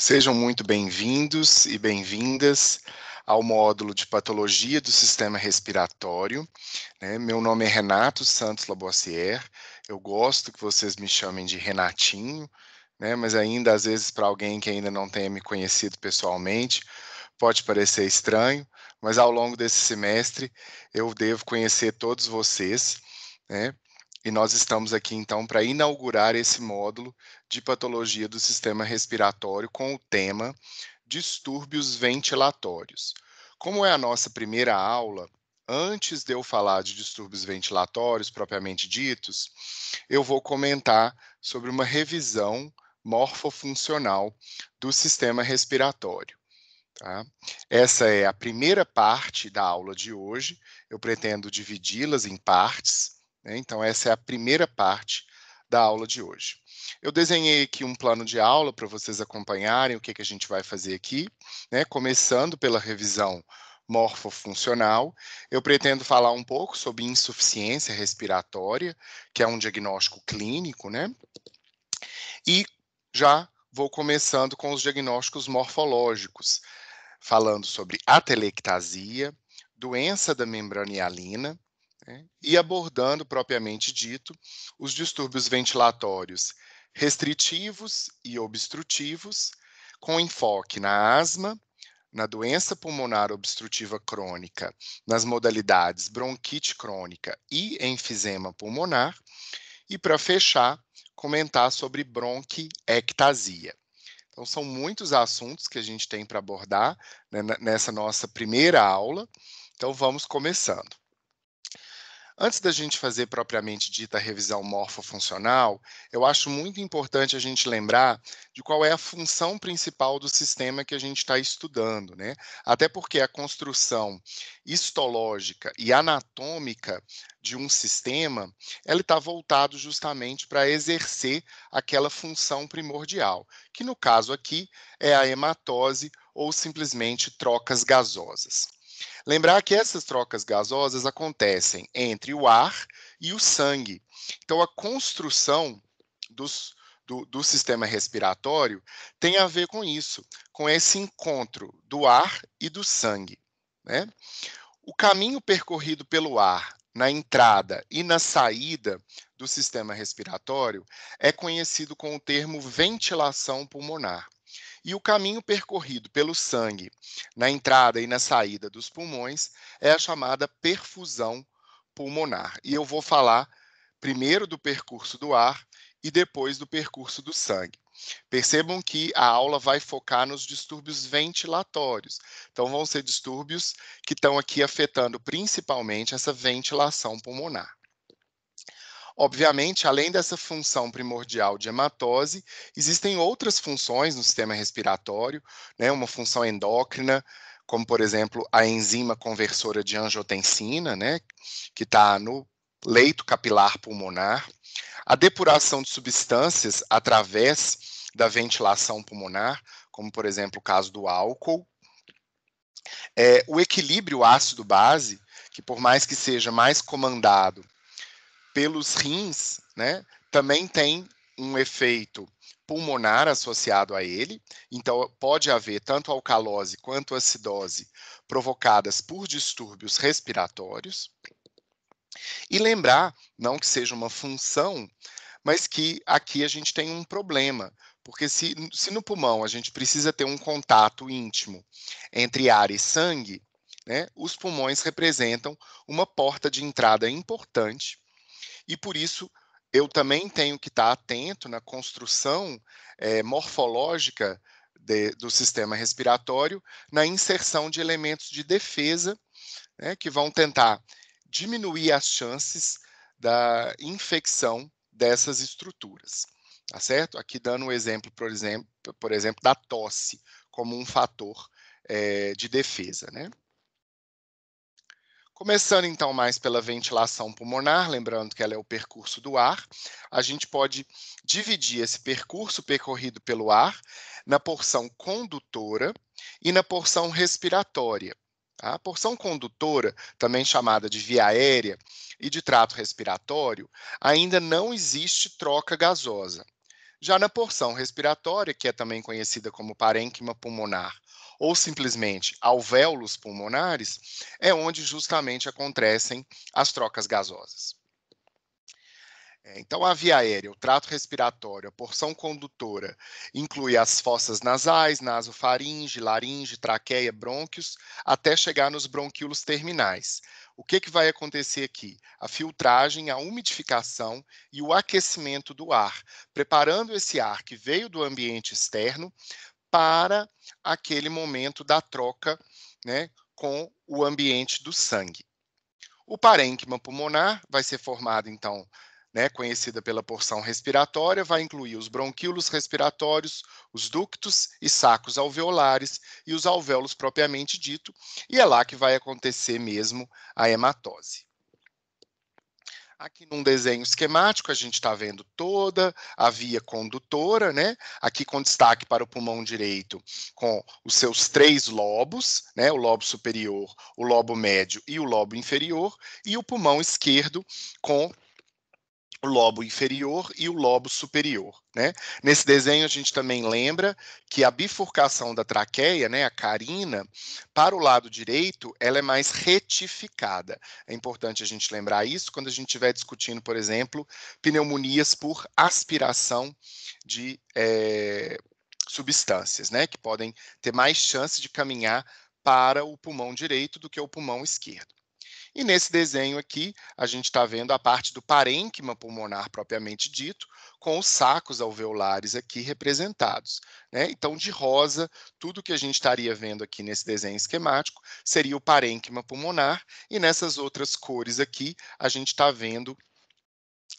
Sejam muito bem-vindos e bem-vindas ao módulo de Patologia do Sistema Respiratório, né? Meu nome é Renato Santos Labossière, eu gosto que vocês me chamem de Renatinho, né? Mas ainda, às vezes, para alguém que ainda não tenha me conhecido pessoalmente, pode parecer estranho, mas ao longo desse semestre eu devo conhecer todos vocês, né? E nós estamos aqui, então, para inaugurar esse módulo de patologia do sistema respiratório com o tema distúrbios ventilatórios. Como é a nossa primeira aula, antes de eu falar de distúrbios ventilatórios propriamente ditos, eu vou comentar sobre uma revisão morfofuncional do sistema respiratório. Tá? Essa é a primeira parte da aula de hoje, eu pretendo dividi-las em partes, né? Então essa é a primeira parte da aula de hoje. Eu desenhei aqui um plano de aula para vocês acompanharem o que a gente vai fazer aqui, né? Começando pela revisão morfofuncional, eu pretendo falar um pouco sobre insuficiência respiratória, que é um diagnóstico clínico, né? E já vou começando com os diagnósticos morfológicos, falando sobre atelectasia, doença da membrana hialina, né, e abordando, propriamente dito, os distúrbios ventilatórios restritivos e obstrutivos, com enfoque na asma, na doença pulmonar obstrutiva crônica, nas modalidades bronquite crônica e enfisema pulmonar, e, para fechar, comentar sobre bronquiectasia. Então, são muitos assuntos que a gente tem para abordar, né, nessa nossa primeira aula. Então, vamos começando. Antes da gente fazer propriamente dita a revisão morfofuncional, eu acho muito importante a gente lembrar de qual é a função principal do sistema que a gente está estudando, né? Até porque a construção histológica e anatômica de um sistema, ela está voltado justamente para exercer aquela função primordial, que no caso aqui é a hematose ou simplesmente trocas gasosas. Lembrar que essas trocas gasosas acontecem entre o ar e o sangue. Então, a construção do sistema respiratório tem a ver com isso, com esse encontro do ar e do sangue, né? O caminho percorrido pelo ar na entrada e na saída do sistema respiratório é conhecido com o termo ventilação pulmonar. E o caminho percorrido pelo sangue na entrada e na saída dos pulmões é a chamada perfusão pulmonar. E eu vou falar primeiro do percurso do ar e depois do percurso do sangue. Percebam que a aula vai focar nos distúrbios ventilatórios. Então, vão ser distúrbios que estão aqui afetando principalmente essa ventilação pulmonar. Obviamente, além dessa função primordial de hematose, existem outras funções no sistema respiratório, né? Uma função endócrina, como, por exemplo, a enzima conversora de angiotensina, né? Que está no leito capilar pulmonar, a depuração de substâncias através da ventilação pulmonar, como, por exemplo, o caso do álcool, o equilíbrio ácido-base, que por mais que seja mais comandado pelos rins, né, também tem um efeito pulmonar associado a ele, então pode haver tanto alcalose quanto acidose provocadas por distúrbios respiratórios. E lembrar, não que seja uma função, mas que aqui a gente tem um problema, porque se no pulmão a gente precisa ter um contato íntimo entre ar e sangue, né, os pulmões representam uma porta de entrada importante, e por isso eu também tenho que estar atento na construção morfológica do sistema respiratório, na inserção de elementos de defesa, né, que vão tentar diminuir as chances da infecção dessas estruturas, tá certo? Aqui dando um exemplo, por exemplo, da tosse como um fator de defesa, né? Começando então mais pela ventilação pulmonar, lembrando que ela é o percurso do ar, a gente pode dividir esse percurso percorrido pelo ar na porção condutora e na porção respiratória. A porção condutora, também chamada de via aérea e de trato respiratório, ainda não existe troca gasosa. Já na porção respiratória, que é também conhecida como parênquima pulmonar, ou simplesmente alvéolos pulmonares, é onde justamente acontecem as trocas gasosas. Então, a via aérea, o trato respiratório, a porção condutora, inclui as fossas nasais, nasofaringe, laringe, traqueia, brônquios, até chegar nos bronquíolos terminais. O que vai acontecer aqui? A filtragem, a umidificação e o aquecimento do ar, preparando esse ar que veio do ambiente externo para aquele momento da troca, né, com o ambiente do sangue. O parênquima pulmonar vai ser formado, então, né, conhecida pela porção respiratória, vai incluir os bronquíolos respiratórios, os ductos e sacos alveolares e os alvéolos propriamente dito, e é lá que vai acontecer mesmo a hematose. Aqui num desenho esquemático, a gente está vendo toda a via condutora, né? Aqui com destaque para o pulmão direito, com os seus 3 lobos, né? O lobo superior, o lobo médio e o lobo inferior, e o pulmão esquerdo com o lobo inferior e o lobo superior, né? Nesse desenho a gente também lembra que a bifurcação da traqueia, né, a carina, para o lado direito, ela é mais retificada. É importante a gente lembrar isso quando a gente estiver discutindo, por exemplo, pneumonias por aspiração de substâncias, né, que podem ter mais chance de caminhar para o pulmão direito do que o pulmão esquerdo. E nesse desenho aqui, a gente está vendo a parte do parênquima pulmonar propriamente dito, com os sacos alveolares aqui representados, né? Então, de rosa, tudo que a gente estaria vendo aqui nesse desenho esquemático seria o parênquima pulmonar, e nessas outras cores aqui, a gente está vendo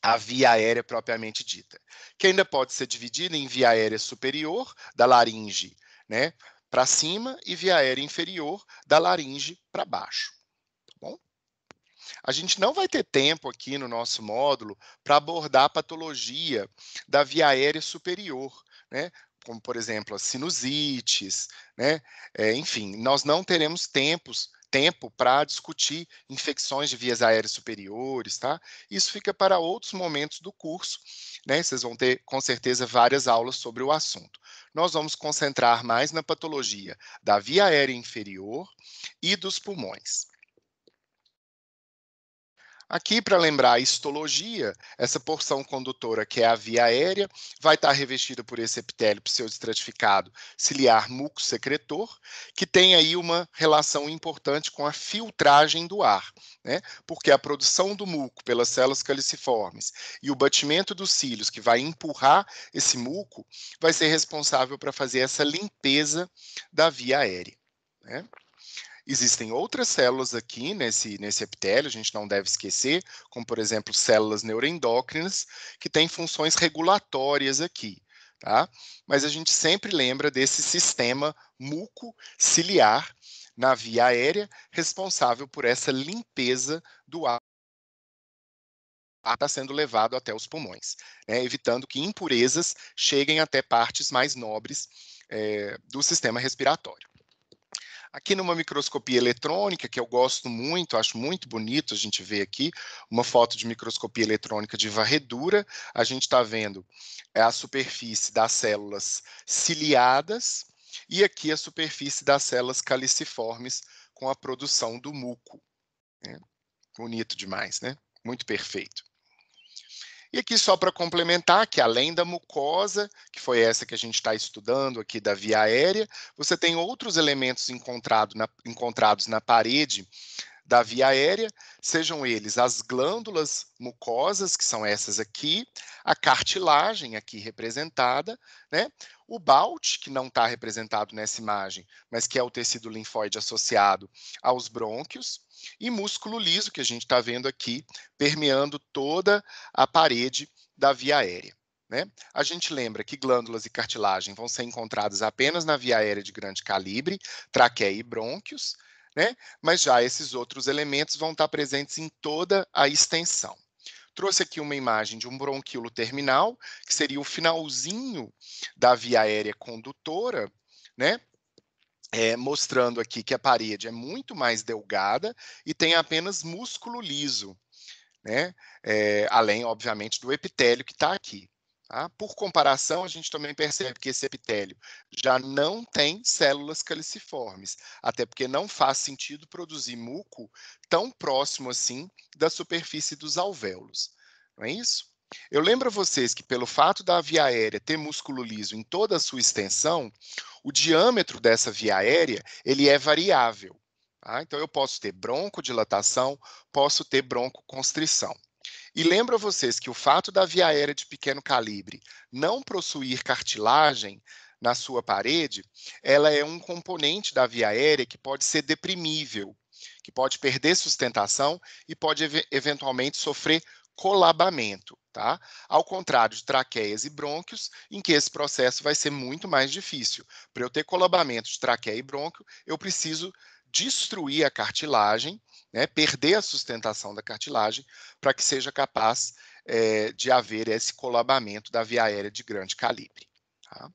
a via aérea propriamente dita, que ainda pode ser dividida em via aérea superior, da laringe, né, para cima, e via aérea inferior, da laringe para baixo. Tá bom? A gente não vai ter tempo aqui no nosso módulo para abordar a patologia da via aérea superior, né? Como, por exemplo, as sinusites, né? Enfim, nós não teremos tempo para discutir infecções de vias aéreas superiores, tá? Isso fica para outros momentos do curso, né? Vocês vão ter, com certeza, várias aulas sobre o assunto. Nós vamos concentrar mais na patologia da via aérea inferior e dos pulmões. Aqui, para lembrar a histologia, essa porção condutora, que é a via aérea, vai estar revestida por esse epitélio pseudoestratificado ciliar muco-secretor, que tem aí uma relação importante com a filtragem do ar, né? Porque a produção do muco pelas células caliciformes e o batimento dos cílios, que vai empurrar esse muco, vai ser responsável para fazer essa limpeza da via aérea, né? Existem outras células aqui nesse epitélio, a gente não deve esquecer, como, por exemplo, células neuroendócrinas, que têm funções regulatórias aqui, tá? Mas a gente sempre lembra desse sistema mucociliar na via aérea, responsável por essa limpeza do ar que está sendo levado até os pulmões, né? Evitando que impurezas cheguem até partes mais nobres do sistema respiratório. Aqui numa microscopia eletrônica, que eu gosto muito, acho muito bonito a gente ver aqui, uma foto de microscopia eletrônica de varredura, a gente está vendo a superfície das células ciliadas e aqui a superfície das células caliciformes com a produção do muco, né? Bonito demais, né? Muito perfeito. E aqui só para complementar que além da mucosa, que foi essa que a gente está estudando aqui da via aérea, você tem outros elementos encontrados na parede da via aérea, sejam eles as glândulas mucosas, que são essas aqui, a cartilagem aqui representada, né? O BALT, que não está representado nessa imagem, mas que é o tecido linfóide associado aos brônquios, e músculo liso, que a gente está vendo aqui, permeando toda a parede da via aérea, né? A gente lembra que glândulas e cartilagem vão ser encontradas apenas na via aérea de grande calibre, traqueia e brônquios, né? Mas já esses outros elementos vão estar presentes em toda a extensão. Trouxe aqui uma imagem de um bronquíolo terminal, que seria o finalzinho da via aérea condutora, né? Mostrando aqui que a parede é muito mais delgada e tem apenas músculo liso, né? Além, obviamente, do epitélio que está aqui. Tá? Por comparação, a gente também percebe que esse epitélio já não tem células caliciformes, até porque não faz sentido produzir muco tão próximo assim da superfície dos alvéolos. Não é isso? Eu lembro a vocês que, pelo fato da via aérea ter músculo liso em toda a sua extensão, o diâmetro dessa via aérea ele é variável. Tá? Então, eu posso ter broncodilatação, posso ter broncoconstrição. E lembro a vocês que o fato da via aérea de pequeno calibre não possuir cartilagem na sua parede, ela é um componente da via aérea que pode ser deprimível, que pode perder sustentação e pode eventualmente sofrer colabamento, tá? Ao contrário de traqueias e brônquios, em que esse processo vai ser muito mais difícil. Para eu ter colabamento de traqueia e brônquio, eu preciso destruir a cartilagem, né, perder a sustentação da cartilagem, para que seja capaz de haver esse colabamento da via aérea de grande calibre. Tá?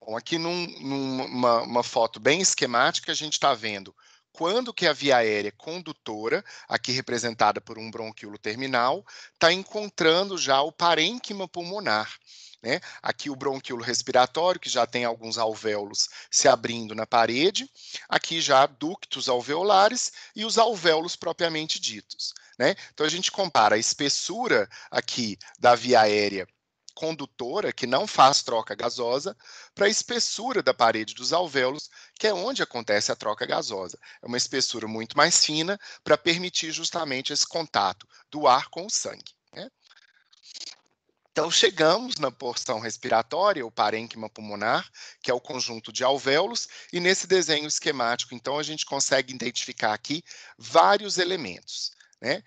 Bom, aqui numa foto bem esquemática, a gente está vendo quando que a via aérea condutora, aqui representada por um bronquíolo terminal, está encontrando já o parênquima pulmonar. Né? Aqui o bronquíolo respiratório, que já tem alguns alvéolos se abrindo na parede, aqui já ductos alveolares e os alvéolos propriamente ditos. Né? Então a gente compara a espessura aqui da via aérea condutora, que não faz troca gasosa, para a espessura da parede dos alvéolos, que é onde acontece a troca gasosa. É uma espessura muito mais fina para permitir justamente esse contato do ar com o sangue. Né? Então, chegamos na porção respiratória, o parênquima pulmonar, que é o conjunto de alvéolos, e nesse desenho esquemático, então, a gente consegue identificar aqui vários elementos. Né?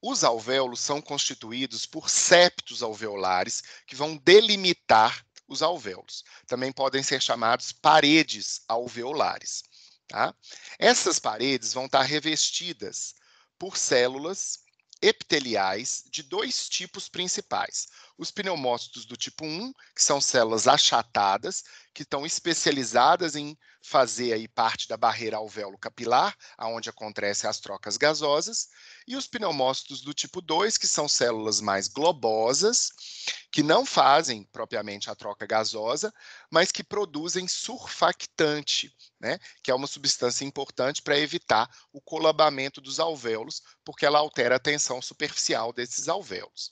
Os alvéolos são constituídos por septos alveolares que vão delimitar os alvéolos. Também podem ser chamados paredes alveolares. Tá? Essas paredes vão estar revestidas por células epiteliais de dois tipos principais. Os pneumócitos do tipo 1, que são células achatadas, que estão especializadas em fazer aí parte da barreira alvéolo-capilar, onde acontecem as trocas gasosas, e os pneumócitos do tipo 2, que são células mais globosas, que não fazem propriamente a troca gasosa, mas que produzem surfactante, né, que é uma substância importante para evitar o colabamento dos alvéolos, porque ela altera a tensão superficial desses alvéolos.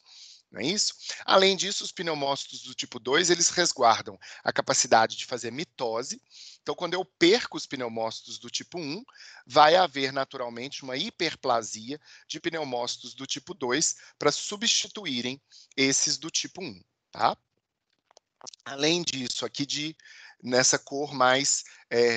Não é isso? Além disso, os pneumócitos do tipo 2, eles resguardam a capacidade de fazer mitose. Então, quando eu perco os pneumócitos do tipo 1, vai haver naturalmente uma hiperplasia de pneumócitos do tipo 2 para substituírem esses do tipo 1. Tá? Além disso, aqui nessa cor mais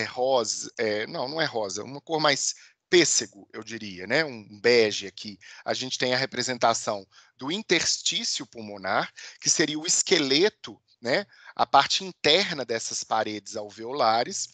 rosa, não é rosa, uma cor mais pêssego, eu diria, né? Um bege aqui. A gente tem a representação do interstício pulmonar, que seria o esqueleto, né? A parte interna dessas paredes alveolares,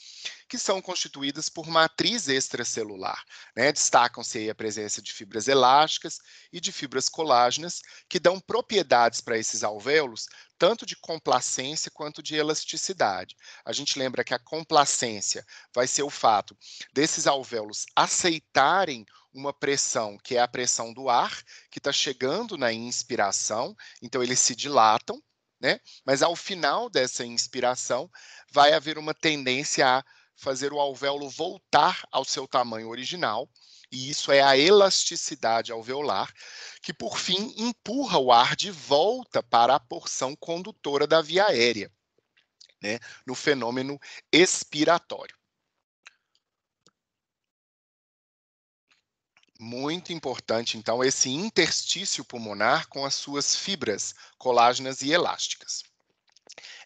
que são constituídas por matriz extracelular. Né? Destacam-se aí a presença de fibras elásticas e de fibras colágenas, que dão propriedades para esses alvéolos, tanto de complacência quanto de elasticidade. A gente lembra que a complacência vai ser o fato desses alvéolos aceitarem uma pressão, que é a pressão do ar, que está chegando na inspiração, então eles se dilatam, né? Mas ao final dessa inspiração, vai haver uma tendência a fazer o alvéolo voltar ao seu tamanho original, e isso é a elasticidade alveolar, que por fim empurra o ar de volta para a porção condutora da via aérea, né, no fenômeno expiratório. Muito importante, então, esse interstício pulmonar com as suas fibras colágenas e elásticas.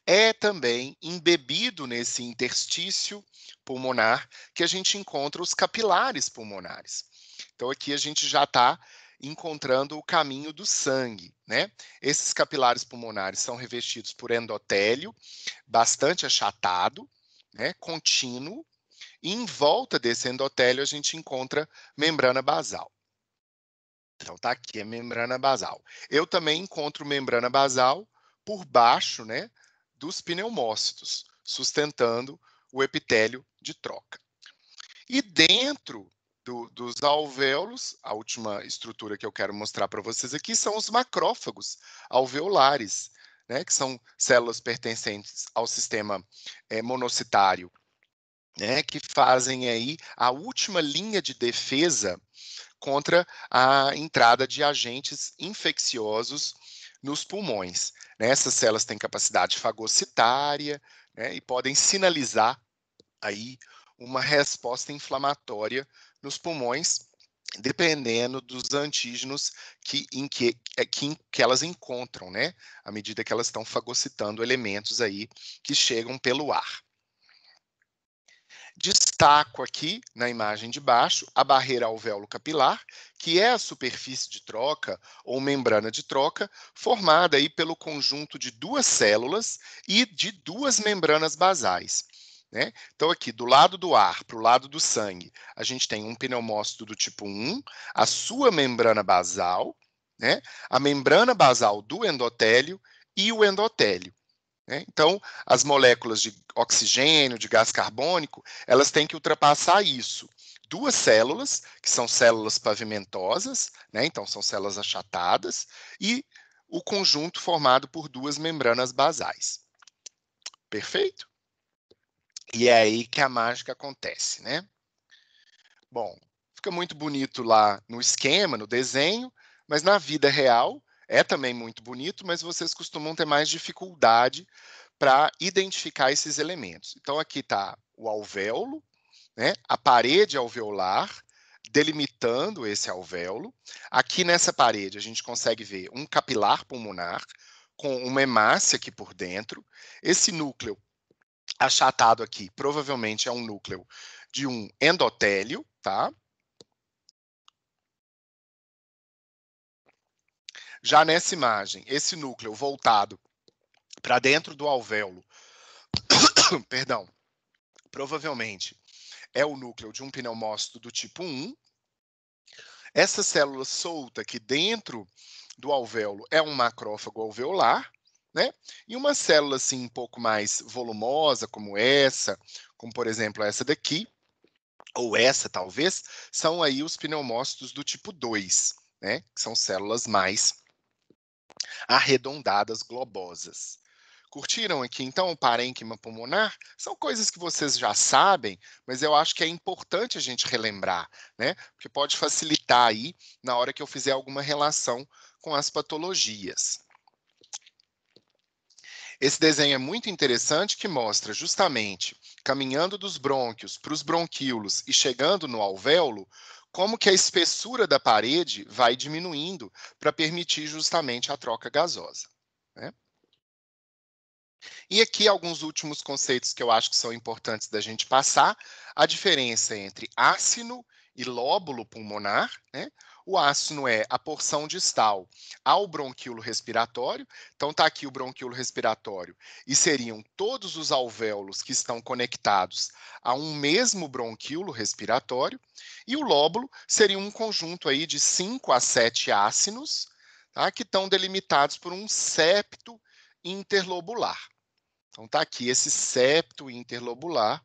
É também embebido nesse interstício pulmonar que a gente encontra os capilares pulmonares. Então, aqui a gente já está encontrando o caminho do sangue, né? Esses capilares pulmonares são revestidos por endotélio, bastante achatado, né? Contínuo, e em volta desse endotélio a gente encontra membrana basal. Então, tá aqui a membrana basal. Eu também encontro membrana basal por baixo, né, dos pneumócitos, sustentando o epitélio de troca. E dentro dos alvéolos, a última estrutura que eu quero mostrar para vocês aqui são os macrófagos alveolares, né, que são células pertencentes ao sistema monocitário, né, que fazem aí a última linha de defesa contra a entrada de agentes infecciosos nos pulmões, né? Essas células têm capacidade fagocitária, né, e podem sinalizar aí uma resposta inflamatória nos pulmões, dependendo dos antígenos que elas encontram, né? À medida que elas estão fagocitando elementos aí que chegam pelo ar. Destaco aqui, na imagem de baixo, a barreira alvéolo capilar, que é a superfície de troca ou membrana de troca, formada aí pelo conjunto de duas células e de duas membranas basais, né? Então, aqui, do lado do ar para o lado do sangue, a gente tem um pneumócito do tipo 1, a sua membrana basal, né? A membrana basal do endotélio e o endotélio. Então, as moléculas de oxigênio, de gás carbônico, elas têm que ultrapassar isso. Duas células, que são células pavimentosas, né? Então são células achatadas, e o conjunto formado por duas membranas basais. Perfeito? E é aí que a mágica acontece, né? Bom, fica muito bonito lá no esquema, no desenho, mas na vida real é também muito bonito, mas vocês costumam ter mais dificuldade para identificar esses elementos. Então, aqui está o alvéolo, né, a parede alveolar, delimitando esse alvéolo. Aqui nessa parede, a gente consegue ver um capilar pulmonar, com uma hemácia aqui por dentro. Esse núcleo achatado aqui, provavelmente é um núcleo de um endotélio, tá? Já nessa imagem, esse núcleo voltado para dentro do alvéolo, perdão, provavelmente é o núcleo de um pneumócito do tipo 1. Essa célula solta aqui dentro do alvéolo é um macrófago alveolar, né? E uma célula assim um pouco mais volumosa, como por exemplo essa daqui, ou essa talvez, são aí os pneumócitos do tipo 2, né? Que são células mais arredondadas, globosas. Curtiram aqui, então, o parênquima pulmonar? São coisas que vocês já sabem, mas eu acho que é importante a gente relembrar, né? Porque pode facilitar aí na hora que eu fizer alguma relação com as patologias. Esse desenho é muito interessante que mostra justamente, caminhando dos brônquios para os bronquíolos e chegando no alvéolo, como que a espessura da parede vai diminuindo para permitir justamente a troca gasosa, né? E aqui alguns últimos conceitos que eu acho que são importantes da gente passar. A diferença entre ácino e lóbulo pulmonar, né? O ácino é a porção distal ao bronquíolo respiratório. Então está aqui o bronquíolo respiratório e seriam todos os alvéolos que estão conectados a um mesmo bronquíolo respiratório. E o lóbulo seria um conjunto aí de 5 a 7 ácinos, tá? Que estão delimitados por um septo interlobular. Então está aqui esse septo interlobular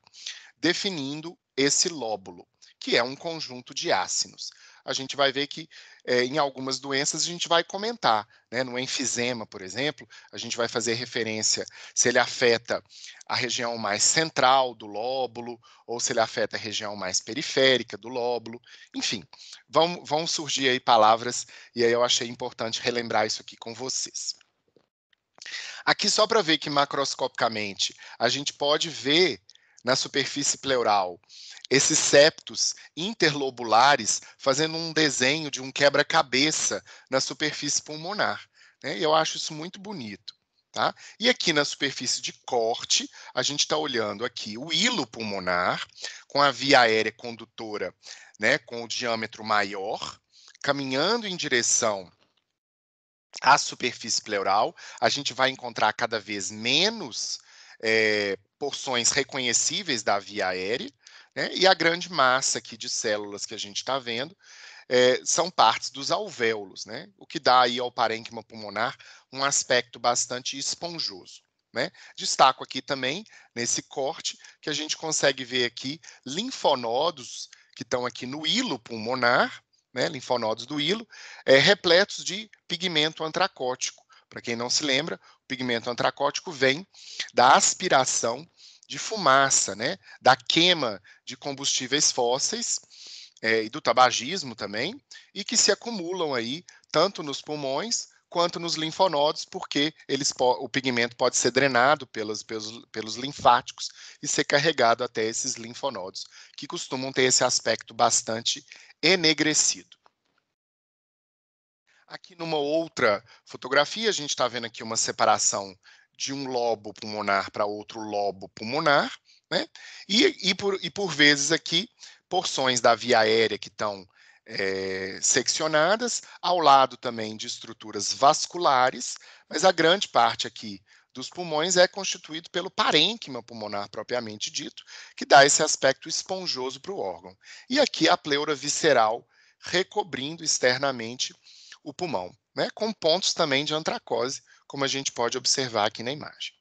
definindo esse lóbulo, que é um conjunto de ácinos. A gente vai ver que em algumas doenças a gente vai comentar, né? No enfisema, por exemplo, a gente vai fazer referência se ele afeta a região mais central do lóbulo ou se ele afeta a região mais periférica do lóbulo. Enfim, vão surgir aí palavras e aí eu achei importante relembrar isso aqui com vocês. Aqui só para ver que macroscopicamente a gente pode ver na superfície pleural esses septos interlobulares fazendo um desenho de um quebra-cabeça na superfície pulmonar, né? E eu acho isso muito bonito, tá? E aqui na superfície de corte, a gente está olhando aqui o hilo pulmonar com a via aérea condutora, né, com o diâmetro maior, caminhando em direção a superfície pleural, a gente vai encontrar cada vez menos porções reconhecíveis da via aérea, né? E a grande massa aqui de células que a gente está vendo são partes dos alvéolos, né? O que dá aí ao parênquima pulmonar um aspecto bastante esponjoso, né? Destaco aqui também, nesse corte, que a gente consegue ver aqui linfonodos que estão aqui no hilo pulmonar, né, linfonodos do hilo, repletos de pigmento antracótico. Para quem não se lembra, o pigmento antracótico vem da aspiração de fumaça, né, da queima de combustíveis fósseis e do tabagismo também, e que se acumulam aí tanto nos pulmões quanto nos linfonodos, porque o pigmento pode ser drenado pelos linfáticos e ser carregado até esses linfonodos, que costumam ter esse aspecto bastante enegrecido. Aqui numa outra fotografia, a gente está vendo aqui uma separação de um lobo pulmonar para outro lobo pulmonar, né? E por vezes aqui, porções da via aérea que estão seccionadas, ao lado também de estruturas vasculares, mas a grande parte aqui dos pulmões é constituído pelo parênquima pulmonar propriamente dito, que dá esse aspecto esponjoso para o órgão. E aqui a pleura visceral recobrindo externamente o pulmão, né, com pontos também de antracose, como a gente pode observar aqui na imagem.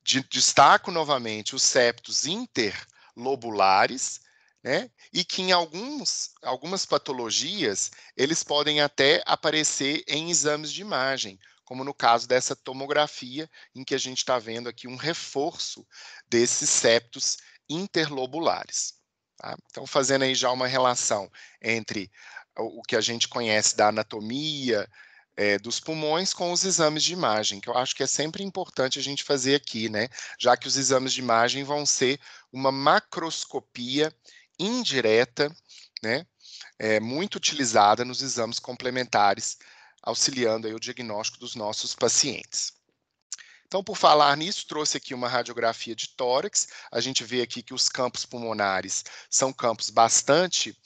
Destaco novamente os septos interlobulares, né, e que em algumas patologias eles podem até aparecer em exames de imagem, como no caso dessa tomografia, em que a gente está vendo aqui um reforço desses septos interlobulares. Tá? Então, fazendo aí já uma relação entre o que a gente conhece da anatomia dos pulmões com os exames de imagem, que eu acho que é sempre importante a gente fazer aqui, né? Já que os exames de imagem vão ser uma macroscopia indireta, né? Muito utilizada nos exames complementares, auxiliando aí o diagnóstico dos nossos pacientes. Então, por falar nisso, trouxe aqui uma radiografia de tórax. A gente vê aqui que os campos pulmonares são campos bastante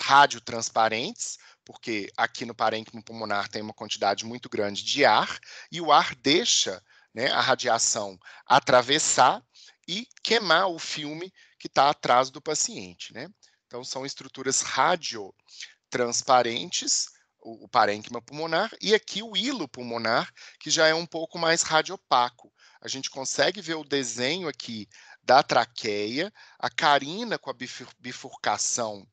radiotransparentes, porque aqui no parênquima pulmonar tem uma quantidade muito grande de ar, e o ar deixa, né, a radiação atravessar e queimar o filme que está atrás do paciente, né? Então, são estruturas radiotransparentes, o parênquima pulmonar, e aqui o hilo pulmonar, que já é um pouco mais radiopaco. A gente consegue ver o desenho aqui da traqueia, a carina com a bifurcação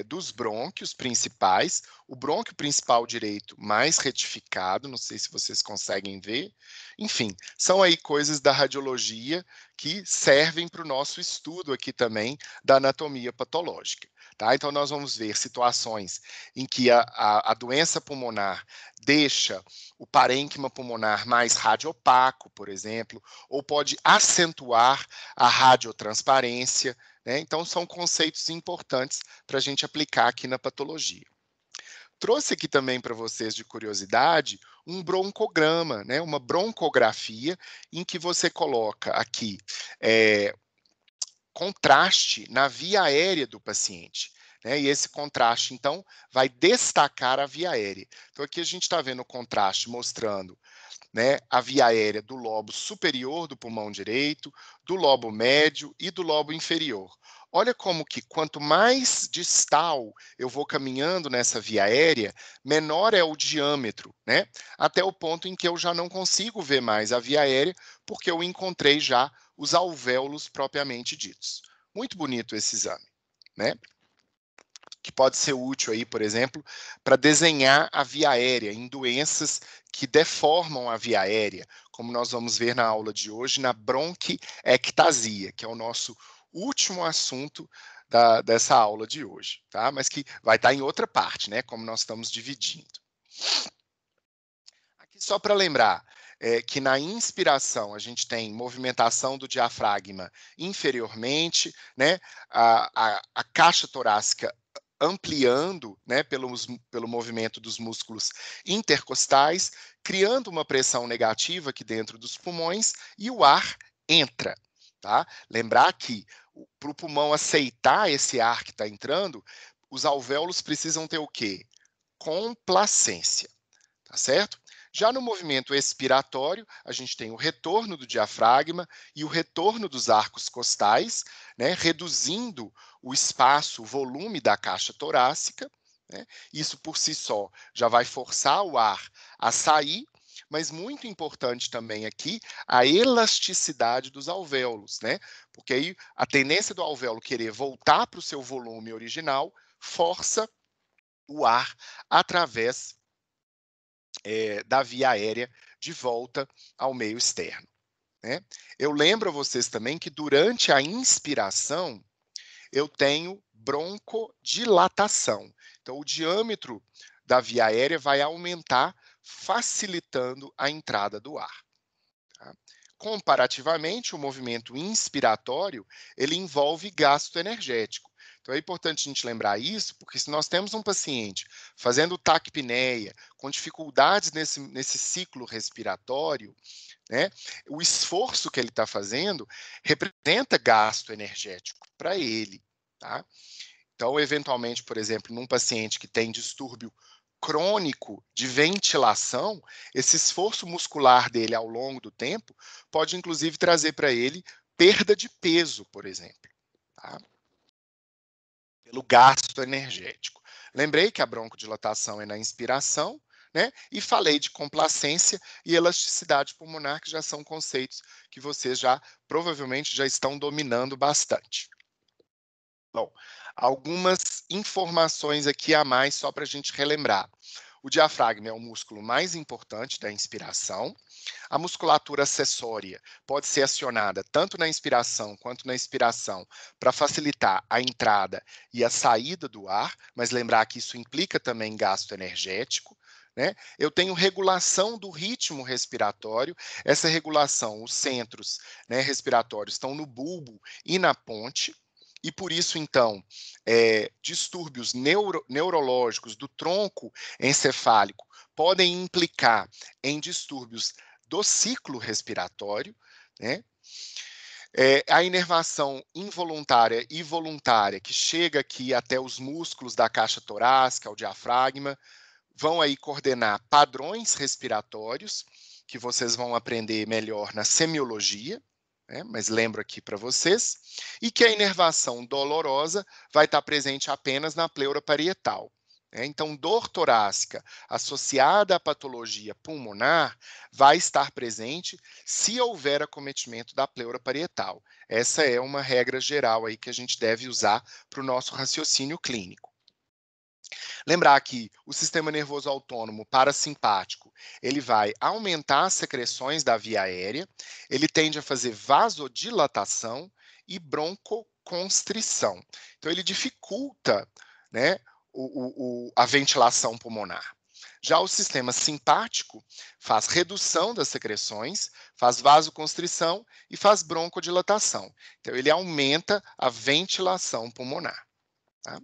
dos brônquios principais, o brônquio principal direito mais retificado, não sei se vocês conseguem ver. Enfim, são aí coisas da radiologia que servem para o nosso estudo aqui também da anatomia patológica. Tá? Então, nós vamos ver situações em que a doença pulmonar deixa o parênquima pulmonar mais radiopaco, por exemplo, ou pode acentuar a radiotransparência, né? Então, são conceitos importantes para a gente aplicar aqui na patologia. Trouxe aqui também para vocês, de curiosidade, um broncograma, né? Uma broncografia, em que você coloca aqui contraste na via aérea do paciente. Né? E esse contraste, então, vai destacar a via aérea. Então, aqui a gente está vendo o contraste mostrando, né, a via aérea do lobo superior do pulmão direito, do lobo médio e do lobo inferior. Olha como que quanto mais distal eu vou caminhando nessa via aérea, menor é o diâmetro, né? Até o ponto em que eu já não consigo ver mais a via aérea, porque eu encontrei já os alvéolos propriamente ditos. Muito bonito esse exame, né? Que pode ser útil aí, por exemplo, para desenhar a via aérea em doenças que deformam a via aérea, como nós vamos ver na aula de hoje, na bronquiectasia, que é o nosso último assunto dessa aula de hoje, tá? Mas que vai estar em outra parte, né? Como nós estamos dividindo. Aqui só para lembrar, que na inspiração a gente tem movimentação do diafragma inferiormente, né? A caixa torácica ampliando, né, pelo movimento dos músculos intercostais, criando uma pressão negativa aqui dentro dos pulmões e o ar entra. Tá? Lembrar que para o pulmão aceitar esse ar que está entrando, os alvéolos precisam ter o quê? Complacência. Tá certo? Já no movimento expiratório, a gente tem o retorno do diafragma e o retorno dos arcos costais, né, reduzindo o espaço, o volume da caixa torácica. Né? Isso por si só já vai forçar o ar a sair, mas muito importante também aqui a elasticidade dos alvéolos, né? Porque aí a tendência do alvéolo querer voltar para o seu volume original força o ar através da via aérea de volta ao meio externo, né? Eu lembro a vocês também que durante a inspiração eu tenho broncodilatação. Então, o diâmetro da via aérea vai aumentar, facilitando a entrada do ar. Tá? Comparativamente, o movimento inspiratório, ele envolve gasto energético. Então, é importante a gente lembrar isso, porque se nós temos um paciente fazendo taquipneia, com dificuldades nesse ciclo respiratório, né, o esforço que ele está fazendo representa gasto energético para ele. Tá? Então, eventualmente, por exemplo, num paciente que tem distúrbio crônico de ventilação, esse esforço muscular dele ao longo do tempo pode, inclusive, trazer para ele perda de peso, por exemplo, tá? Pelo gasto energético. Lembrei que a broncodilatação é na inspiração, né? E falei de complacência e elasticidade pulmonar, que já são conceitos que vocês já provavelmente já estão dominando bastante. Bom, algumas informações aqui a mais só para a gente relembrar. O diafragma é o músculo mais importante da inspiração. A musculatura acessória pode ser acionada tanto na inspiração quanto na expiração para facilitar a entrada e a saída do ar, mas lembrar que isso implica também gasto energético, né? Eu tenho regulação do ritmo respiratório. Essa regulação, os centros, né, respiratórios estão no bulbo e na ponte. E por isso, então, distúrbios neurológicos do tronco encefálico podem implicar em distúrbios do ciclo respiratório, né? A inervação involuntária e voluntária, que chega aqui até os músculos da caixa torácica, ao diafragma, vão aí coordenar padrões respiratórios, que vocês vão aprender melhor na semiologia, né? Mas lembro aqui para vocês, e que a inervação dolorosa vai estar presente apenas na pleura parietal. Então, dor torácica associada à patologia pulmonar vai estar presente se houver acometimento da pleura parietal. Essa é uma regra geral aí que a gente deve usar para o nosso raciocínio clínico. Lembrar que o sistema nervoso autônomo parasimpático, ele vai aumentar as secreções da via aérea, ele tende a fazer vasodilatação e broncoconstrição. Então, ele dificulta, né, a ventilação pulmonar. Já o sistema simpático faz redução das secreções, faz vasoconstrição e faz broncodilatação. Então, ele aumenta a ventilação pulmonar. Tá?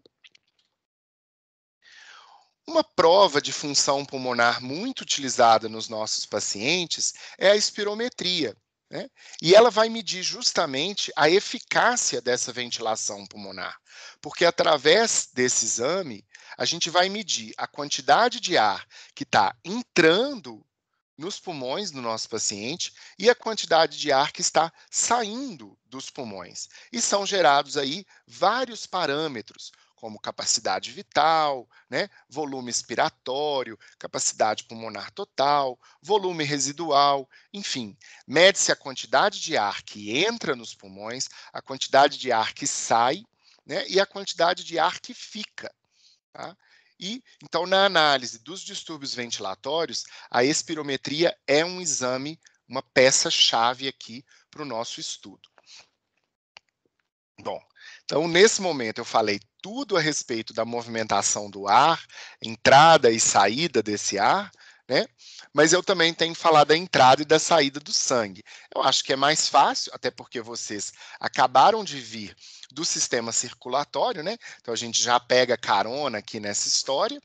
Uma prova de função pulmonar muito utilizada nos nossos pacientes é a espirometria, né? E ela vai medir justamente a eficácia dessa ventilação pulmonar, porque através desse exame a gente vai medir a quantidade de ar que está entrando nos pulmões do nosso paciente e a quantidade de ar que está saindo dos pulmões. E são gerados aí vários parâmetros, como capacidade vital, né, volume expiratório, capacidade pulmonar total, volume residual, enfim, mede-se a quantidade de ar que entra nos pulmões, a quantidade de ar que sai, né, e a quantidade de ar que fica. Tá? E, então, na análise dos distúrbios ventilatórios, a espirometria é um exame, uma peça-chave aqui para o nosso estudo. Bom, então, nesse momento, eu falei tudo a respeito da movimentação do ar, entrada e saída desse ar, né? Mas eu também tenho que falar da entrada e da saída do sangue. Eu acho que é mais fácil, até porque vocês acabaram de vir do sistema circulatório, né? Então, a gente já pega carona aqui nessa história.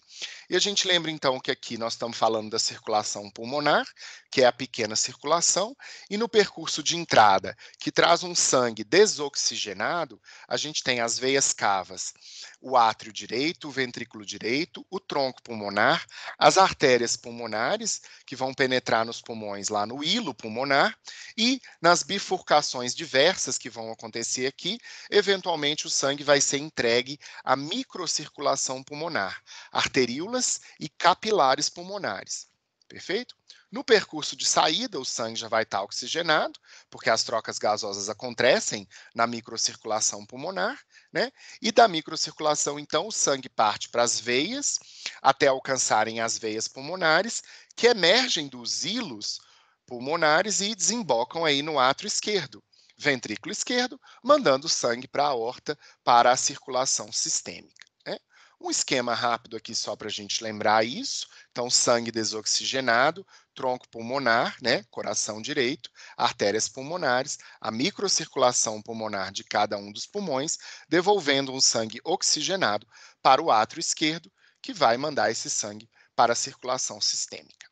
E a gente lembra, então, que aqui nós estamos falando da circulação pulmonar, que é a pequena circulação, e no percurso de entrada, que traz um sangue desoxigenado, a gente tem as veias cavas, o átrio direito, o ventrículo direito, o tronco pulmonar, as artérias pulmonares, que vão penetrar nos pulmões lá no hilo pulmonar, e nas bifurcações diversas que vão acontecer aqui, eventualmente o sangue vai ser entregue à microcirculação pulmonar, arteríolas e capilares pulmonares. Perfeito? No percurso de saída, o sangue já vai estar oxigenado, porque as trocas gasosas acontecem na microcirculação pulmonar, né? E da microcirculação, então, o sangue parte para as veias, até alcançarem as veias pulmonares, que emergem dos hilos pulmonares e desembocam aí no átrio esquerdo, ventrículo esquerdo, mandando sangue para a aorta para a circulação sistêmica, né? Um esquema rápido aqui só para a gente lembrar isso. Então, sangue desoxigenado, tronco pulmonar, né, coração direito, artérias pulmonares, a microcirculação pulmonar de cada um dos pulmões, devolvendo um sangue oxigenado para o átrio esquerdo, que vai mandar esse sangue para a circulação sistêmica.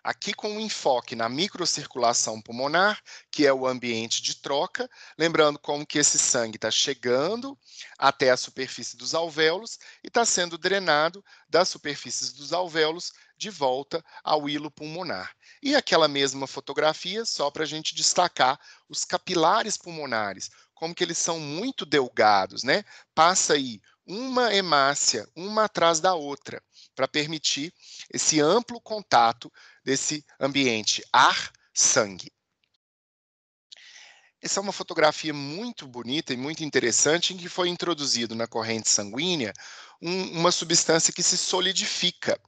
Aqui com um enfoque na microcirculação pulmonar, que é o ambiente de troca, lembrando como que esse sangue está chegando até a superfície dos alvéolos e está sendo drenado das superfícies dos alvéolos de volta ao hilo pulmonar. E aquela mesma fotografia, só para a gente destacar os capilares pulmonares, como que eles são muito delgados, né? Passa aí uma hemácia, uma atrás da outra, para permitir esse amplo contato desse ambiente ar-sangue. Essa é uma fotografia muito bonita e muito interessante em que foi introduzido na corrente sanguínea uma substância que se solidifica,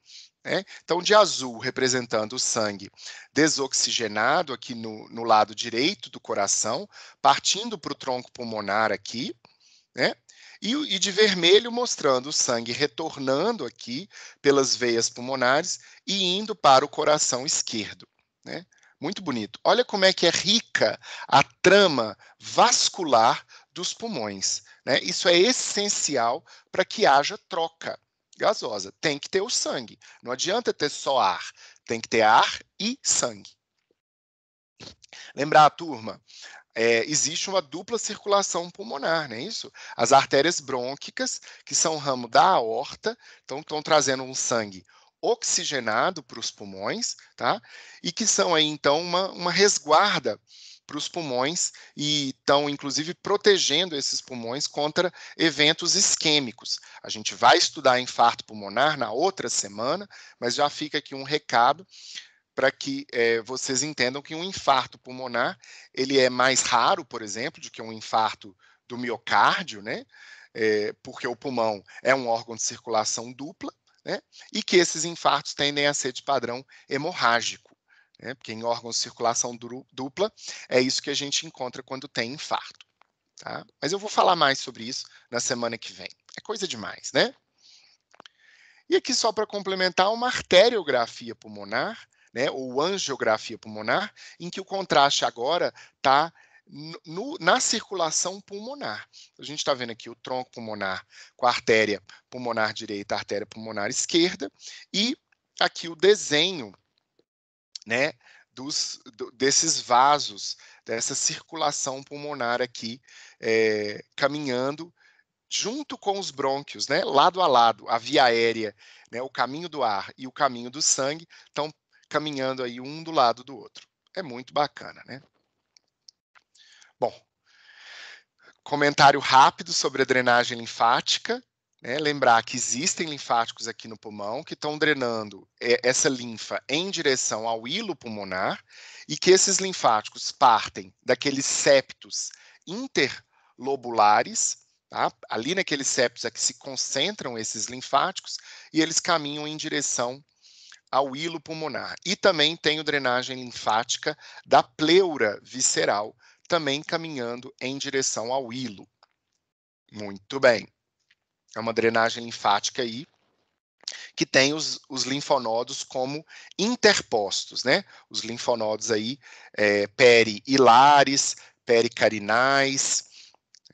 né? Então, de azul, representando o sangue desoxigenado aqui no lado direito do coração, partindo para o tronco pulmonar aqui, né? E de vermelho mostrando o sangue retornando aqui pelas veias pulmonares e indo para o coração esquerdo, né? Muito bonito. Olha como é que é rica a trama vascular dos pulmões, né? Isso é essencial para que haja troca gasosa. Tem que ter o sangue. Não adianta ter só ar. Tem que ter ar e sangue. Lembrar, turma, existe uma dupla circulação pulmonar, não é isso? As artérias brônquicas, que são o ramo da aorta, então estão trazendo um sangue oxigenado para os pulmões, tá? E que são aí, então, uma resguarda para os pulmões e estão, inclusive, protegendo esses pulmões contra eventos isquêmicos. A gente vai estudar infarto pulmonar na outra semana, mas já fica aqui um recado para que vocês entendam que um infarto pulmonar ele é mais raro, por exemplo, do que um infarto do miocárdio, né? Porque o pulmão é um órgão de circulação dupla, né? E que esses infartos tendem a ser de padrão hemorrágico, né? Porque em órgãos de circulação dupla é isso que a gente encontra quando tem infarto, tá? Mas eu vou falar mais sobre isso na semana que vem. É coisa demais, né? E aqui, só para complementar, uma arteriografia pulmonar, né, ou angiografia pulmonar, em que o contraste agora está na circulação pulmonar. A gente está vendo aqui o tronco pulmonar com a artéria pulmonar direita, a artéria pulmonar esquerda, e aqui o desenho, né, desses vasos, dessa circulação pulmonar aqui, caminhando junto com os brônquios, né, lado a lado, a via aérea, né, o caminho do ar e o caminho do sangue estão caminhando aí um do lado do outro. É muito bacana, né? Bom, comentário rápido sobre a drenagem linfática, né? Lembrar que existem linfáticos aqui no pulmão que estão drenando essa linfa em direção ao hilo pulmonar e que esses linfáticos partem daqueles septos interlobulares. Tá? Ali naqueles septos é que se concentram esses linfáticos e eles caminham em direção ao hilo pulmonar. E também tem a drenagem linfática da pleura visceral, também caminhando em direção ao hilo. Muito bem. É uma drenagem linfática aí que tem os linfonodos como interpostos, né? Os linfonodos aí peri-hilares, pericarinais,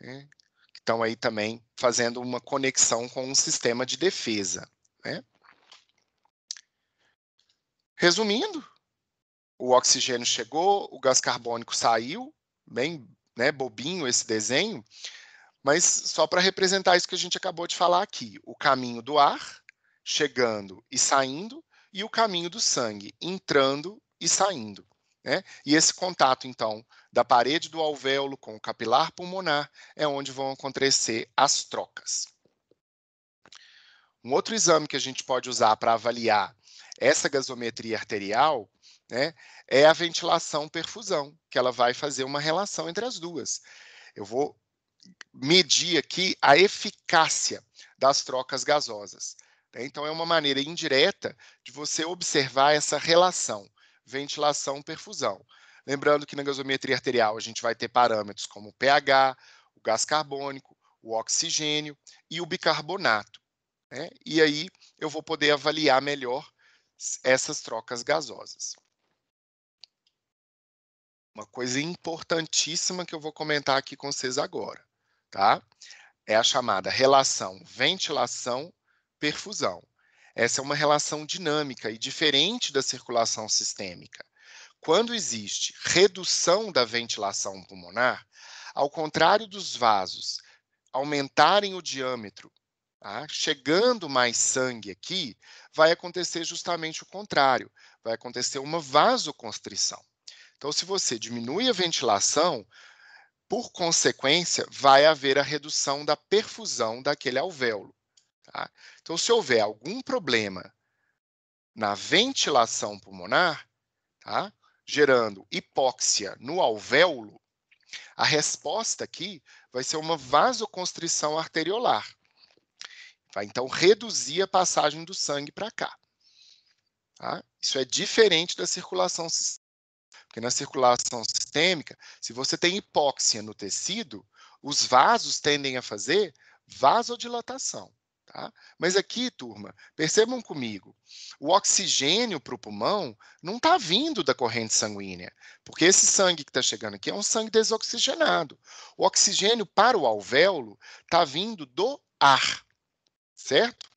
né? Estão aí também fazendo uma conexão com um sistema de defesa, né? Resumindo, o oxigênio chegou, o gás carbônico saiu, bem, né, bobinho esse desenho, mas só para representar isso que a gente acabou de falar aqui, o caminho do ar chegando e saindo e o caminho do sangue entrando e saindo, né? E esse contato, então, da parede do alvéolo com o capilar pulmonar é onde vão acontecer as trocas. Um outro exame que a gente pode usar para avaliar essa gasometria arterial, né, é a ventilação-perfusão, que ela vai fazer uma relação entre as duas. Eu vou medir aqui a eficácia das trocas gasosas, né? Então, é uma maneira indireta de você observar essa relação ventilação-perfusão. Lembrando que na gasometria arterial a gente vai ter parâmetros como o pH, o gás carbônico, o oxigênio e o bicarbonato, né? E aí eu vou poder avaliar melhor essas trocas gasosas. Uma coisa importantíssima que eu vou comentar aqui com vocês agora, tá? É a chamada relação ventilação-perfusão. Essa é uma relação dinâmica e diferente da circulação sistêmica. Quando existe redução da ventilação pulmonar, ao contrário dos vasos aumentarem o diâmetro, tá? Chegando mais sangue aqui, vai acontecer justamente o contrário, vai acontecer uma vasoconstrição. Então, se você diminui a ventilação, por consequência, vai haver a redução da perfusão daquele alvéolo. Tá? Então, se houver algum problema na ventilação pulmonar, tá? Gerando hipóxia no alvéolo, a resposta aqui vai ser uma vasoconstrição arteriolar. Vai, então, reduzir a passagem do sangue para cá. Tá? Isso é diferente da circulação sistêmica. Porque na circulação sistêmica, se você tem hipóxia no tecido, os vasos tendem a fazer vasodilatação. Tá? Mas aqui, turma, percebam comigo, o oxigênio para o pulmão não está vindo da corrente sanguínea, porque esse sangue que está chegando aqui é um sangue desoxigenado. O oxigênio para o alvéolo está vindo do ar, certo?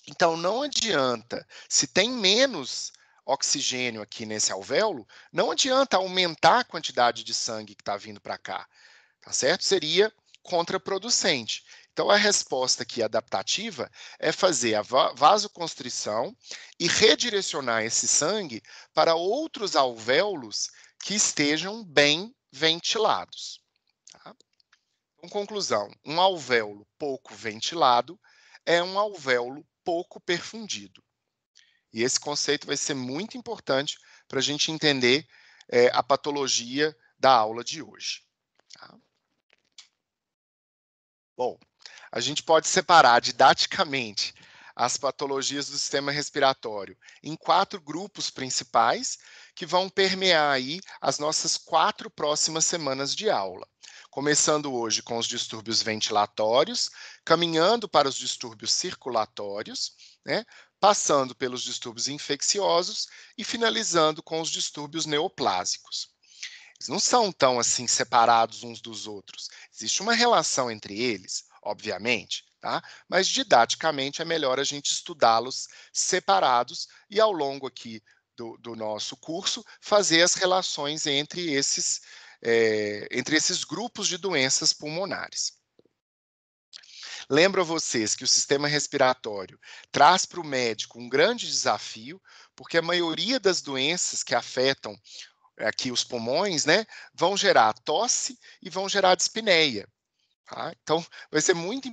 Então, não adianta, se tem menos oxigênio aqui nesse alvéolo, não adianta aumentar a quantidade de sangue que está vindo para cá, tá certo? Seria contraproducente. Então, a resposta aqui adaptativa é fazer a vasoconstrição e redirecionar esse sangue para outros alvéolos que estejam bem ventilados. Tá? Então, conclusão, um alvéolo pouco ventilado é um alvéolo pouco perfundido. E esse conceito vai ser muito importante para a gente entender a patologia da aula de hoje. Tá? Bom, a gente pode separar didaticamente as patologias do sistema respiratório em 4 grupos principais que vão permear aí as nossas 4 próximas semanas de aula. Começando hoje com os distúrbios ventilatórios, caminhando para os distúrbios circulatórios, né, passando pelos distúrbios infecciosos e finalizando com os distúrbios neoplásicos. Eles não são tão assim separados uns dos outros. Existe uma relação entre eles, obviamente, tá? Mas didaticamente é melhor a gente estudá-los separados e ao longo aqui do nosso curso fazer as relações entre esses grupos de doenças pulmonares. Lembro a vocês que o sistema respiratório traz para o médico um grande desafio, porque a maioria das doenças que afetam aqui os pulmões, né, vão gerar tosse e vão gerar dispneia. Tá? Então, vai ser muito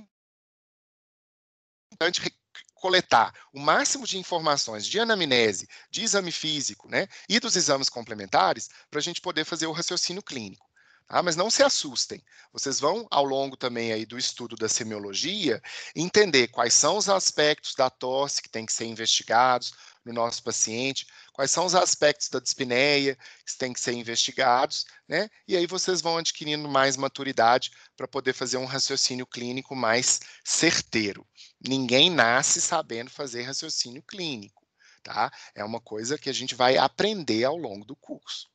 importante coletar o máximo de informações de anamnese, de exame físico, né, e dos exames complementares para a gente poder fazer o raciocínio clínico. Tá? Mas não se assustem. Vocês vão, ao longo também aí do estudo da semiologia, entender quais são os aspectos da tosse que têm que ser investigados no nosso paciente, quais são os aspectos da dispneia que têm que ser investigados, né? E aí vocês vão adquirindo mais maturidade para poder fazer um raciocínio clínico mais certeiro. Ninguém nasce sabendo fazer raciocínio clínico, tá? É uma coisa que a gente vai aprender ao longo do curso.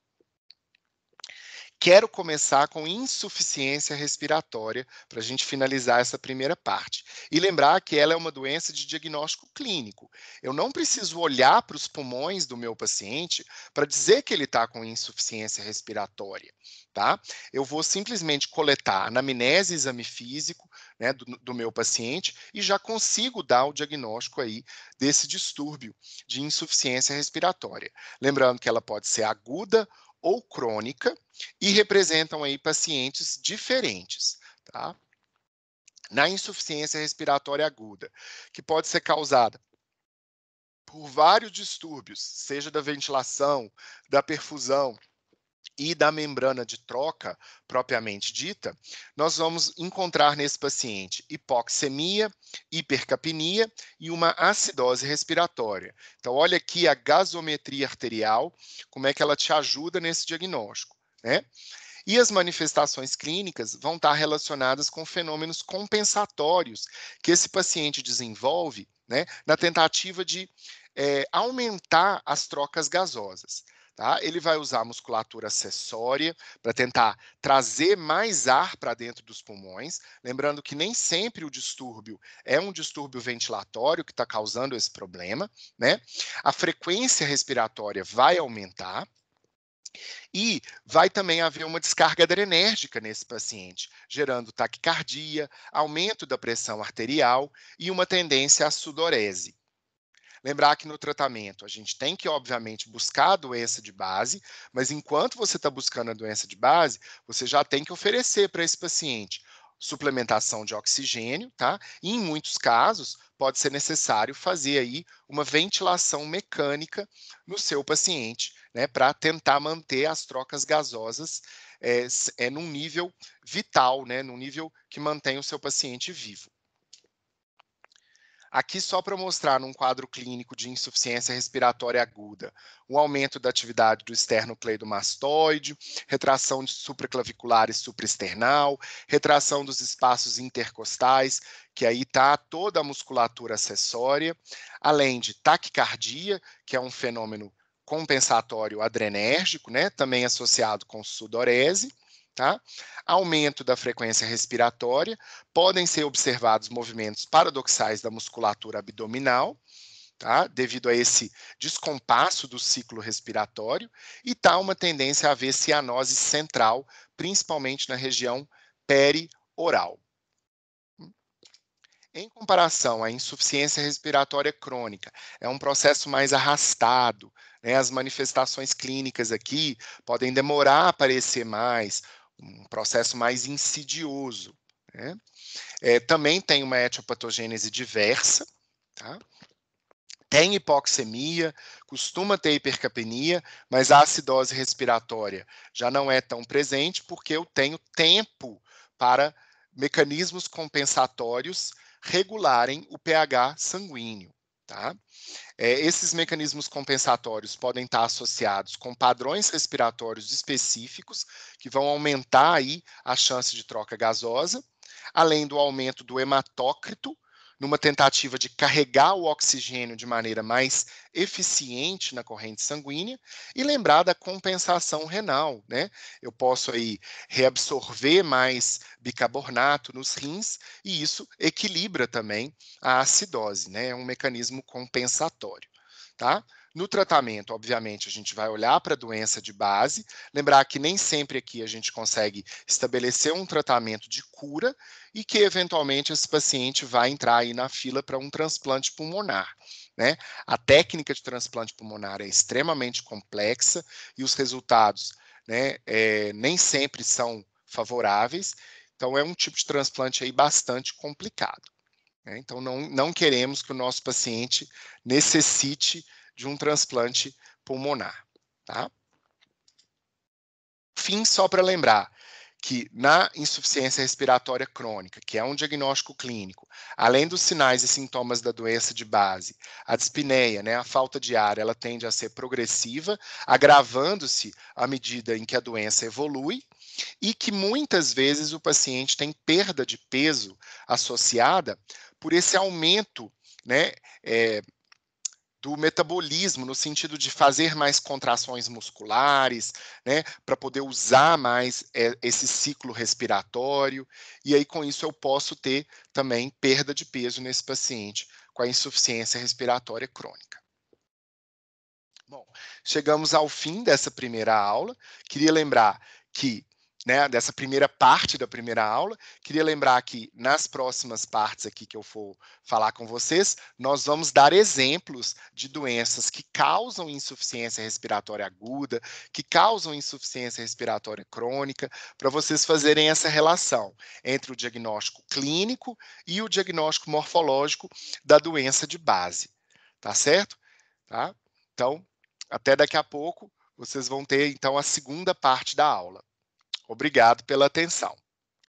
Quero começar com insuficiência respiratória, para a gente finalizar essa primeira parte. E lembrar que ela é uma doença de diagnóstico clínico. Eu não preciso olhar para os pulmões do meu paciente para dizer que ele está com insuficiência respiratória. Tá? Eu vou simplesmente coletar anamnese e exame físico, né, do meu paciente e já consigo dar o diagnóstico aí desse distúrbio de insuficiência respiratória. Lembrando que ela pode ser aguda ou crônica e representam aí pacientes diferentes, tá? Na insuficiência respiratória aguda, que pode ser causada por vários distúrbios, seja da ventilação, da perfusão e da membrana de troca propriamente dita, nós vamos encontrar nesse paciente hipoxemia, hipercapnia e uma acidose respiratória. Então, olha aqui a gasometria arterial, como é que ela te ajuda nesse diagnóstico, né? E as manifestações clínicas vão estar relacionadas com fenômenos compensatórios que esse paciente desenvolve, né, na tentativa de aumentar as trocas gasosas. Tá? Ele vai usar a musculatura acessória para tentar trazer mais ar para dentro dos pulmões, lembrando que nem sempre o distúrbio é um distúrbio ventilatório que está causando esse problema, né? A frequência respiratória vai aumentar, e vai também haver uma descarga adrenérgica nesse paciente, gerando taquicardia, aumento da pressão arterial e uma tendência à sudorese. Lembrar que no tratamento a gente tem que, obviamente, buscar a doença de base, mas enquanto você está buscando a doença de base, você já tem que oferecer para esse paciente suplementação de oxigênio, tá? E em muitos casos pode ser necessário fazer aí uma ventilação mecânica no seu paciente, né, para tentar manter as trocas gasosas num nível vital, né, num nível que mantém o seu paciente vivo. Aqui só para mostrar num quadro clínico de insuficiência respiratória aguda, o aumento da atividade do esternocleidomastoide, retração de supraclavicular e supraesternal, retração dos espaços intercostais, que aí está toda a musculatura acessória, além de taquicardia, que é um fenômeno compensatório adrenérgico, né, também associado com sudorese, tá? Aumento da frequência respiratória, podem ser observados movimentos paradoxais da musculatura abdominal, tá? Devido a esse descompasso do ciclo respiratório, e está uma tendência a haver cianose central, principalmente na região perioral. Em comparação à insuficiência respiratória crônica, é um processo mais arrastado, né? As manifestações clínicas aqui podem demorar a aparecer mais, um processo mais insidioso, né? Também tem uma etiopatogênese diversa, tá? Tem hipoxemia, costuma ter hipercapnia, mas a acidose respiratória já não é tão presente porque eu tenho tempo para mecanismos compensatórios regularem o pH sanguíneo, tá? Esses mecanismos compensatórios podem estar associados com padrões respiratórios específicos que vão aumentar aí a chance de troca gasosa, além do aumento do hematócrito, numa tentativa de carregar o oxigênio de maneira mais eficiente na corrente sanguínea, e lembrar da compensação renal, né? Eu posso aí reabsorver mais bicarbonato nos rins, e isso equilibra também a acidose, né? É um mecanismo compensatório, tá? No tratamento, obviamente, a gente vai olhar para a doença de base, lembrar que nem sempre aqui a gente consegue estabelecer um tratamento de cura e que, eventualmente, esse paciente vai entrar aí na fila para um transplante pulmonar, né? A técnica de transplante pulmonar é extremamente complexa e os resultados, né, nem sempre são favoráveis, então é um tipo de transplante aí bastante complicado, né? Então não queremos que o nosso paciente necessite de um transplante pulmonar, tá? Fim, só para lembrar que na insuficiência respiratória crônica, que é um diagnóstico clínico, além dos sinais e sintomas da doença de base, a dispneia, né, a falta de ar, ela tende a ser progressiva, agravando-se à medida em que a doença evolui, e que muitas vezes o paciente tem perda de peso associada por esse aumento, né, do metabolismo, no sentido de fazer mais contrações musculares, né, para poder usar mais esse ciclo respiratório, e aí com isso eu posso ter também perda de peso nesse paciente com a insuficiência respiratória crônica. Bom, chegamos ao fim dessa primeira aula. Queria lembrar que, né, dessa primeira parte da primeira aula, queria lembrar que nas próximas partes aqui que eu for falar com vocês, nós vamos dar exemplos de doenças que causam insuficiência respiratória aguda, que causam insuficiência respiratória crônica, para vocês fazerem essa relação entre o diagnóstico clínico e o diagnóstico morfológico da doença de base, tá certo? tá? Então, até daqui a pouco, vocês vão ter, então, a segunda parte da aula. Obrigado pela atenção.